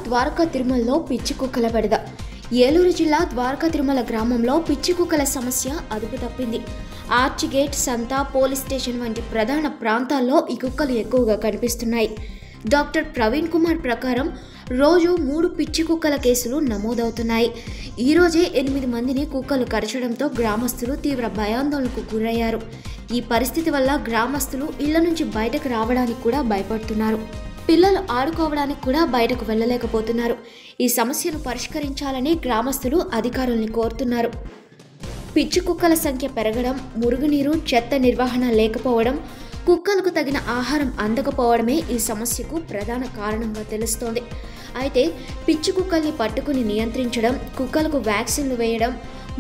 ద్వారకా తిరుమలలో పిచ్చి కుక్కల బెడద. ఏలూరు జిల్లా ద్వారకా తిరుమల గ్రామంలో పిచ్చి కుక్కల సమస్య అదుపు తప్పింది. ఆర్చిగేట్, సంత, పోలీస్ స్టేషన్ వంటి ప్రధాన ప్రాంతాల్లో ఈ కుక్కలు ఎక్కువగా కనిపిస్తున్నాయి. డాక్టర్ ప్రవీణ్ కుమార్ ప్రకారం రోజు 3 పిచ్చి కుక్కల కేసులు నమోదవుతున్నాయి. ఈరోజే 8 మందిని కుక్కలు కరచడంతో గ్రామస్తులు తీవ్ర భయాందోళనకు గురయ్యారు. ఈ పరిస్థితి వల్ల గ్రామస్తులు ఇళ్ల నుంచి బయటకు రావడానికి కూడా భయపడుతున్నారు. పిల్లలు ఆడుకోవడానికి కూడా బయటకు వెళ్ళలేకపోతున్నారు. ఈ సమస్యను పరిష్కరించాలని గ్రామస్తులు అధికారుల్ని కోరుతున్నారు. పిచ్చి కుక్కల సంఖ్య పెరగడం, మురుగునీరు, చెత్త నిర్వహణ లేకపోవడం, కుక్కలకు తగిన ఆహారం అందకపోవడమే ఈ సమస్యకు ప్రధాన కారణంగా తెలుస్తోంది. అయితే పిచ్చి కుక్కల్ని పట్టుకుని నియంత్రించడం, కుక్కలకు వ్యాక్సిన్లు వేయడం,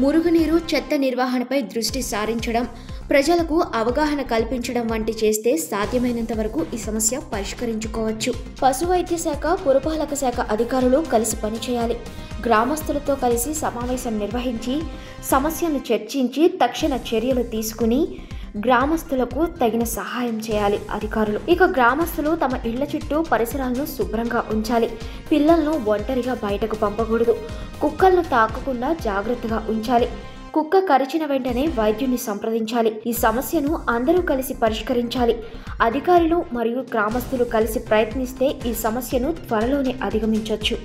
మురుగునీరు, చెత్త నిర్వహణపై దృష్టి సారించడం, ప్రజలకు అవగాహన కల్పించడం వంటి చేస్తే సాధ్యమైనంత వరకు ఈ సమస్య పరిష్కరించుకోవచ్చు. పశు వైద్య శాఖ, పురపాలక శాఖ అధికారులు కలిసి పనిచేయాలి. గ్రామస్తులతో కలిసి సమావేశం నిర్వహించి సమస్యను చర్చించి తక్షణ చర్యలు తీసుకుని గ్రామస్తులకు తగిన సహాయం చేయాలి అధికారులు. ఇక గ్రామస్తులు తమ ఇళ్ల చుట్టూ పరిసరాలను శుభ్రంగా ఉంచాలి. పిల్లలను ఒంటరిగా బయటకు పంపకూడదు. కుక్కలను తాకకుండా జాగ్రత్తగా ఉంచాలి. కుక్క కరిచిన వెంటనే వైద్యుని సంప్రదించాలి. ఈ సమస్యను అందరూ కలిసి పరిష్కరించాలి. అధికారులు మరియు గ్రామస్తులు కలిసి ప్రయత్నిస్తే ఈ సమస్యను త్వరలోనే అధిగమించవచ్చు.